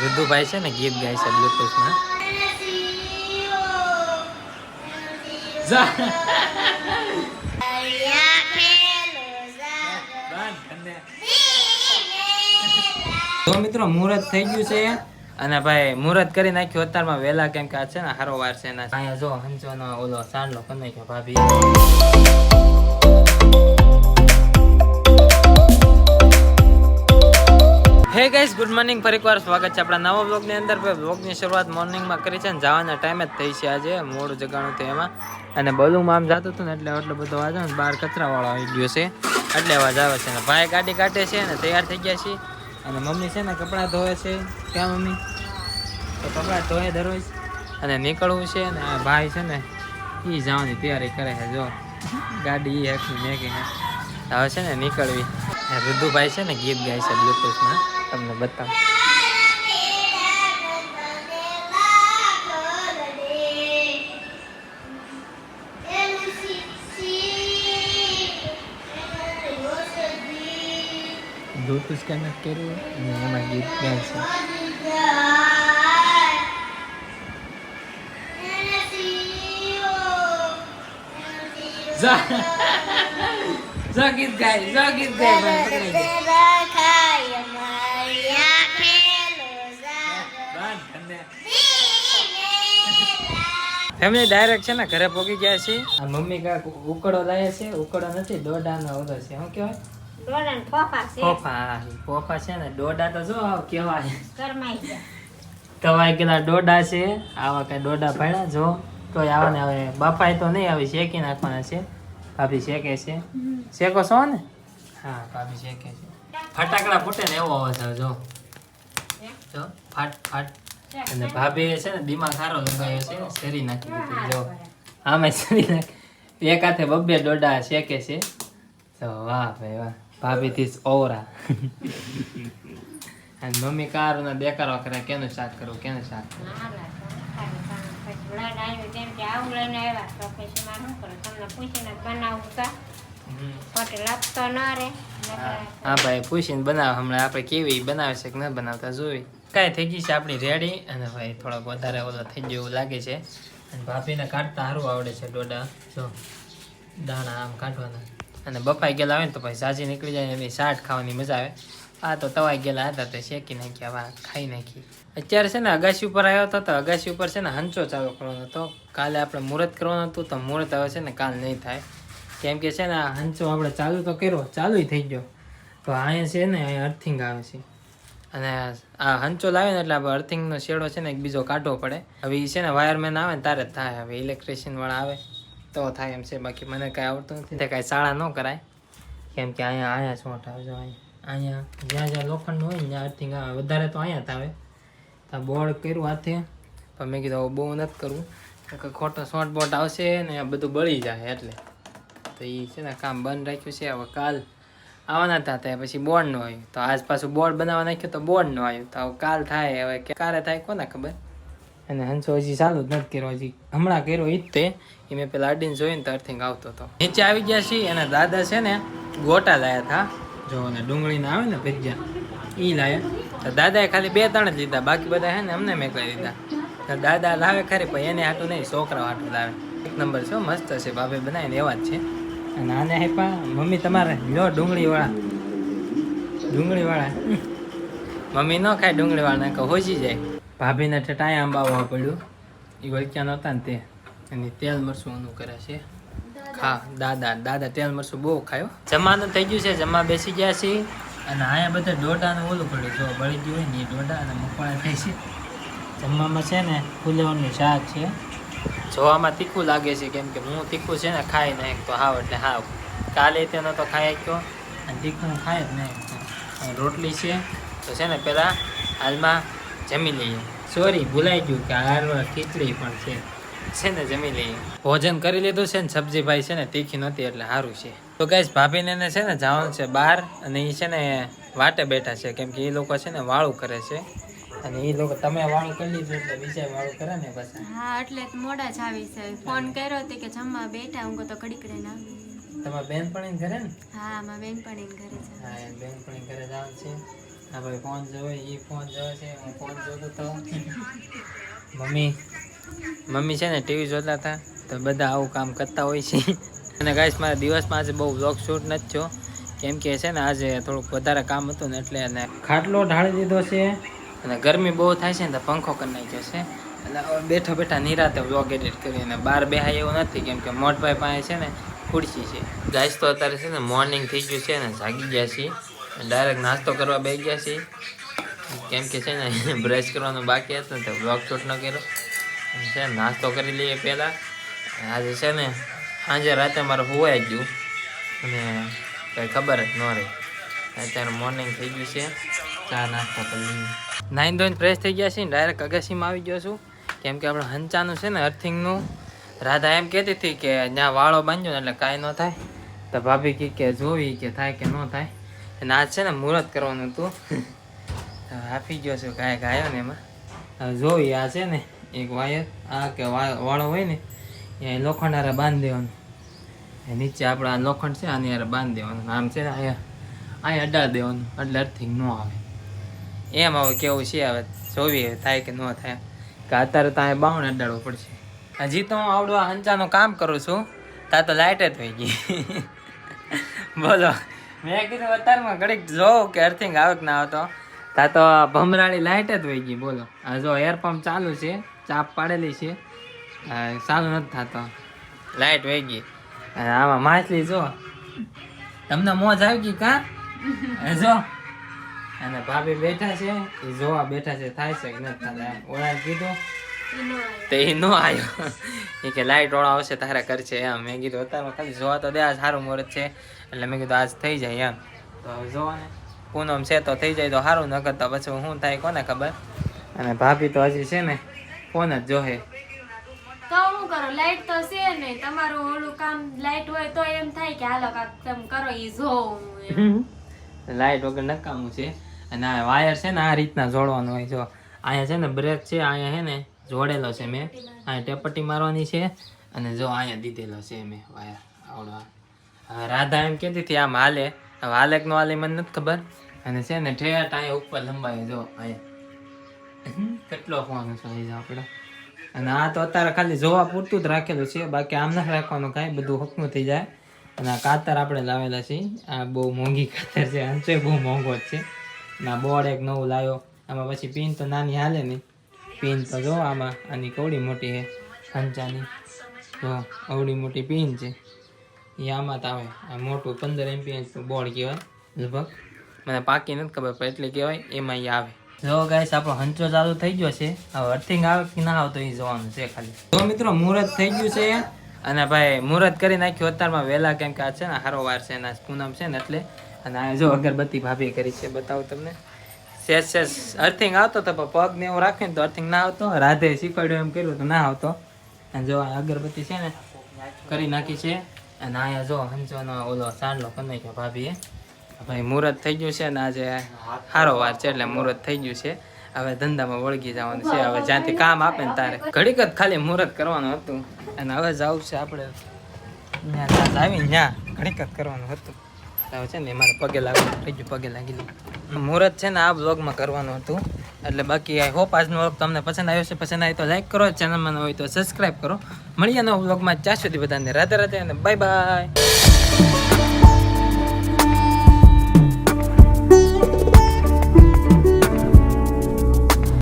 રુદ્ધુભાઈ છે ને ગીત ગાય છે બ્લુટૂથમાં. તો મિત્રો મુહૂર્ત થઈ ગયું છે અને ભાઈ મુહૂર્ત કરી નાખ્યું અત્યારમાં વહેલા, કેમ કે આ છે ને હારો વાર છે એના. અહીંયા જો હંચોનો ઓલો સાંડલો કરી નાખ્યો ભાભી. હે ગાઈસ, ગુડ મોર્નિંગ. ફરીકવાર સ્વાગત છે આપણા નવા વ્લોગની અંદર. વ્લોગની શરૂઆત મોર્નિંગમાં કરી છે ને જવાના ટાઈમે જ થઈ છે. આજે મોડું જગાણું હતું એમાં, અને બલુમાં આમ જતું હતું ને એટલે એટલો બધો અવાજ આવે ને, બહાર કચરાવાળો આવી ગયો છે એટલે અવાજ આવે છે. ને ભાઈ ગાડી કાઢે છે ને તૈયાર થઈ ગયા છે, અને મમ્મી છે ને કપડાં ધોવે છે. ક્યાં મમ્મી? તો કપડાં ધોવે દરરોજ અને નીકળવું છે. ને આ ભાઈ છે ને એ જવાની તૈયારી કરે છે. જો ગાડી એ હકની મેકીને હવે છે ને નીકળવી. રુદ્ધુભાઈ છે ને ગીત ગાય છે બ્લુટૂથમાં, તમને બતાવું. બ્લુટૂથ કનેક્ટ કર્યું અને એમાં ગીત ગાય છે. ગીત ગાય, ગીત ગાય. ફેમિલી ડાયરેક્ટ છે ને ઘરે પોગી ગયા છે. આ મમ્મી કાક ઉકળો લાવે છે. ઉકળો નથી, દોડાનો ઓલો છે. શું કહેવાય? દોડા ને ફોફા છે. ફોફા છે ને. દોડા તો જો કેવાય કરમાઈ ગયા. કવાય કેટલા દોડા છે. આવા કઈ દોડા ભાડ્યા જો તો આવે ને. હવે બાપાએ તો નહીં, આવી શેકી નાખવાના છે. ભાભી શેકે છે. શેકો છો ને? હા, ભાભી શેકે છે. ફટાકડા ફૂટે ને એવો અવાજ આવે. જો ફાટ ફાટ. અને ભાભી છે ને દિમાગ સારો લગાવ્યો છે, શેરી નાખી દીધું. જો આમે શેરી નાખી. એક હાથે બબ્બે દોડા શેકે છે. તો વાહ ભાઈ વાહ, ભાભી થી ઓરા. અને મમ્મી કારોના દેખાડવા કરે કેનું શાક કરવું, કેનું શાક કરવું. હા ભાઈ, પૂછીને બનાવ. હમણાં આપણે કેવી બનાવે છે કે ન બનાવતા જોઈ. કાંઈ થઈ ગઈ છે આપણી રેડી. અને ભાઈ થોડોક વધારે ઓલો થઈ ગયો એવું લાગે છે. અને ભાભીને કાઢતા સારું આવડે છે દોડા. જો દાણા આમ કાઢવાના. અને બફાઈ ગયેલા હોય ને તો ભાઈ સાજી નીકળી જાય, એની શાક ખાવાની મજા આવે. આ તો તવાઈ ગયેલા હતા તો શેકી નાખ્યા, વા ખાઈ નાખી. અત્યારે છે ને અગાસી ઉપર આવ્યો હતો, તો અગાસી ઉપર છે ને હંચો ચાલુ કરવાનો હતો. કાલે આપણે મુહૂર્ત કરવાનું હતું, તો મુહૂર્ત હવે છે ને કાલ નહીં થાય, કેમ કે છે ને આ હંચો આપણે ચાલુ તો કર્યો, ચાલુ થઈ ગયો. તો અહીંયા છે ને અહીંયા અર્થિંગ આવે છે, અને આ હંચો લાવે ને એટલે આપણે અર્થિંગનો શેડો છે ને એક બીજો કાઢવો પડે. હવે એ છે ને વાયરમેન આવે ને તારે જ થાય. હવે ઇલેક્ટ્રિશિયન વાળા આવે તો થાય એમ છે. બાકી મને કાંઈ આવડતું નથી, તે કાંઈ શાળા ન કરાય, કેમ કે અહીંયા શોર્ટ આવે. જો અહીંયા જ્યાં જ્યાં લોખંડ હોય ને ત્યાં અર્થિંગ આવે. વધારે તો અહીંયા જ આવે. તો બોર્ડ કર્યું હાથે, પણ મેં કીધું બહુ નથી કરવું, ખોટો શોર્ટ બોર્ડ આવશે ને બધું બળી જાય એટલે. તો એ છે ને કામ બંધ રાખ્યું છે. હવે કાલ આવવાના હતા, પછી બોર્ડ નું આવ્યું. તો આજ પાછું બોર્ડ બનાવવા નાખ્યું તો બોર્ડ નું આવ્યું. તો હવે કાલ થાય, હવે ક્યારે થાય કોને ખબર. અને હંસો હજી ચાલુ જ નથી કર્યો, હજી હમણાં કર્યો એ જ તે. એ મેં પેલા અડીને જોઈને તો અર્થિંગ આવતો હતો. નીચે આવી ગયા છીએ. અને દાદા છે ને ગોટા લાયા હતા. જો ને ડુંગળીના આવે ને ભજીયા એ લાયા. તો દાદાએ ખાલી 2-3 જ લીધા, બાકી બધા હે ને અમને મેકલાઈ દીધા. તો દાદા લાવે ખરી, પણ એને હાટું નહીં, છોકરા હાટું લાવે. એક નંબર છે, મસ્ત છે. બાપે બનાવીને એવા જ છે. અને આને હેપા મમ્મી તમારે લો ડુંગળીવાળા. મમ્મી ન ખાય ડુંગળીવાળા, કે હોજી જાય. ભાભીને ઠેઠાય આંબાવવા પડ્યું. એ વળક્યા નહોતા ને તે. અને તેલ મરચું ઓનું કરે છે. દાદા તેલ મરચું બહુ ખાયો. જમવાનું થઈ ગયું છે, જમવા બેસી ગયા છીએ. અને અહીંયા બધા દોડાનું ઓલું પડ્યું. જો બળી ગયું હોય ને એ દોડા અને મકવાણા થાય છે. જમવામાં છે ને ફુલેવાનું શાક છે. જોવામાં તીખું લાગે છે, કેમ કે હું તીખું છે ને ખાઈ નહીં તો હાવ એટલે હાવ. કાલે તેનો તો ખાઈ ગયો અને તીખું ખાય જ નહીં. રોટલી છે તો છે ને પેલા હાલમાં જમી લઈએ. સોરી, ભૂલાઈ ગયું કે હાલમાં ખીચડી પણ છે ને જમી લઈએ. ભોજન કરી લીધું છે ને. સબ્જી ભાઈ છે ને તીખી નહોતી એટલે સારું છે. તો ગાઈસ, ભાભીને છે ને જવાનું છે બહાર, અને એ છે ને વાટે બેઠા છે, કેમ કે એ લોકો છે ને વાળું કરે છે. અને એ લોકો તમે વાળું કરી લીધું એટલે બીજા વાળું કરે ને પાછા. હા, એટલે મોડા જ આવી છે. ફોન કર્યો હતો કે જમવા બેઠા, હું તો ઘડીક રહીને આવી. તમારા બેનપણી ઘરે ને? હા, મારા બેનપણી ઘરે છે. હા, બેનપણી ઘરે જવાનું છે. હા ભાઈ ફોન જોવે, એ ફોન જોવે છે, હું ફોન જોતો તો. મમ્મી છે ને ટીવી જોતા હતા, તો બધા આવું કામ કરતા હોય છે. અને ગાઈસ મારા દિવસમાં આજે બહુ વ્લોગ શૂટ નથી થયો, કેમ કે છે ને આજે થોડુંક વધારે કામ હતું ને એટલે એને ખાટલો ઢાળી દીધો છે અને ગરમી બહુ થાય છે ને તો પંખો કરી નાખ્યો છે. એટલે હવે બેઠા બેઠા નિરાતે વ્લોગ એડિટ કરીને બહાર બેહાય એવું નથી, કેમ કે મોટભાઈ પાસે છે ને ખુરશી છે. ગાઈસ તો અત્યારે છે ને મોર્નિંગ થઈ ગયું છે ને જાગી ગયા છીએ, ડાયરેક્ટ નાસ્તો કરવા બેસી ગયા છીએ, કેમ કે છે ને બ્રશ કરવાનું બાકી હતું ને તો વ્લોગ શૂટ ન કર્યો છે. નાસ્તો કરી લઈએ પહેલાં. આજે છે ને સાંજે રાતે મારે હોવાય જ ગયું અને કંઈ ખબર જ ન રહી. અત્યારે મોર્નિંગ થઈ ગયું છે, ચા નાસ્તો કરી લઈએ. નાઈન ધોઈને ફ્રેશ થઈ ગયા છીએ, ડાયરેક્ટ અગાસીમાં આવી ગયો છું, કેમ કે આપણે હંચાનું છે ને અર્થિંગનું. રાધા એમ કહેતી હતી કે ત્યાં વાળો બાંધ્યો ને એટલે કાંઈ ન થાય, તો ભાભી કહી કે જોવી કે થાય કે ન થાય. અને આજ છે ને મુહૂર્ત કરવાનું હતું, આપી ગયો છું કાંઈ ગાયો ને એમાં. હવે જોવી આ છે ને એક વાયર આ કે વાળો હોય ને એ લોખંડ હારે બાંધી દેવાનું, નીચે આપણે આ લોખંડ છે આની હારે બાંધી દેવાનું, આમ છે ને અહીંયા અડાડી દેવાનું એટલે અર્થિંગ ન આવે. એમ હવે કેવું છે, હવે જોવી થાય કે ન થાય, કે અત્યારે તો અહીંયા બાવણ અડાડવું પડશે. હજી તો હું આવડું આ હંચાનું કામ કરું છું, ત્યાં તો લાઇટ જ થઈ ગઈ. બોલો, મેં કીધું અત્યારમાં ઘડીક જોઉં કે અર્થિંગ આવે કે ના આવતો, ત્યાં તો ભમરાળી લાઇટ જ થઈ ગઈ. બોલો, આ જો એર પંપ ચાલુ છે, ચાપ પાડેલી છે, ચાલુ નથી થતો, લાઇટ વહી ગઈ. અને આમાં માછલી જો, તમને મોજ આવી ગઈ કાં? જો અને ભાભી બેઠા છે, એ જોવા બેઠા છે થાય છે કે નથી થતા. ઓળા કીધું તો એ ન આવ્યો, એ કે લાઇટ વાળો આવશે તારા કરશે એમ. મેં કીધું અત્યારમાં ખાલી જોવા તો દે, આ સારું મુહૂર્ત છે એટલે મેં કીધું આજ થઈ જાય એમ. તો જોવા ને પૂનમ છે તો થઈ જાય તો સારું, ન કરતા પછી શું થાય કોને ખબર. અને ભાભી તો હજી છે ને ફોન જ જોહે. તો હું કરો, લાઈટ તો છે નહીં, તમારું ઓલું કામ લાઈટ હોય તો એમ થાય કે હાલો કાક તમે કરો ઈ જોઉં. લાઇટ વગર નકામું છે. અને આ વાયર છે ને આ રીતના જોડવાનું હોય. જો અહીંયા છે ને બ્રેક છે, અહીંયા છે ને જોડેલો છે મેં, અહીંયા ટેપટી મારવાની છે અને જો અહીંયા દીધેલો છે મેં વાયર આવડો. રાધા એમ કહેતી હતી આમ હાલે, હવે હાલે કે ન હાલે મને નથી ખબર. અને છે ને ઠેઠ અહીંયા ઉપર લંબાઈ, જો અહીંયા કેટલો ફોન છે આપણે. અને આ તો અત્યારે ખાલી જોવા પૂરતું જ રાખેલું છે, બાકી આમ નથી રાખવાનું કાંઈ, બધું હકનું થઈ જાય. અને આ કાતર આપણે લાવેલા છીએ, આ બહુ મોંઘી કાતર છે, અંશે બહુ મોંઘો જ છે. અને આ બોર્ડ એક નવું લાવ્યો, આમાં પછી પિન તો નાની હાલે નહીં, પિન તો જો આમાં આની કવડી મોટી છે ખંચાની, જો અવડી મોટી પિન છે એ આમાં તો આવે. આ મોટું 15 MPH બોર્ડ કહેવાય લગભગ, મને પાકી નથી ખબર પણ એટલે કહેવાય, એમાં એ આવે. જો ગાઈસ આપણો હંચો ચાલુ થઈ ગયો છે, હવે અર્થિંગ આવે કે ના આવતો એ જોવાનું છે ખાલી. જો મિત્રો મુહૂર્ત થઈ ગયું છે અને ભાઈ મુહૂર્ત કરી નાખ્યું અત્યારમાં વહેલા, કેમ કે આ છે ને હારો વાર છે ને પૂનમ છે ને એટલે. અને આ જો અગરબત્તી ભાભી કરી છે, બતાવું તમને. સેજ અર્થિંગ આવતો તો પગ ને એવું રાખે ને તો અર્થિંગ ના આવતો, રાધે શીખવાડ્યું એમ કર્યું તો ના આવતો. અને જો આ અગરબત્તી છે ને કરી નાખી છે. અને અહીંયા જો હંચોનો ઓલો સાંડલો કરી નાખ્યો ભાભીએ. ભાઈ મુહૂર્ત થઈ ગયું છે ને આજે સારો વાર છે એટલે મુહૂર્ત થઈ ગયું છે. હવે ધંધામાં વળગી જવાનું છે, હવે જ્યાંથી કામ આપે ને તારે ઘડીક જ ખાલી મુહૂર્ત કરવાનું હતું. અને હવે જવું છે આપણે ત્યાં આવીને ત્યાં ઘડીક જ કરવાનું હતું. હવે છે ને મારે પગે લાગવાનું થઈ ગયું, પગે લાગી લીધું. મુહૂર્ત છે ને આ બ્લોગમાં કરવાનું હતું એટલે બાકી આઈ હોપ આજનો બ્લોગ તમને પસંદ આવ્યો છે. પસંદ આવે તો લાઈક કરો, ચેનલમાં ન હોય તો સબસ્ક્રાઈબ કરો. મળીએ નવા બ્લોગમાં, ત્યાં સુધી બધાને રાધે રાધે અને બાય બાય.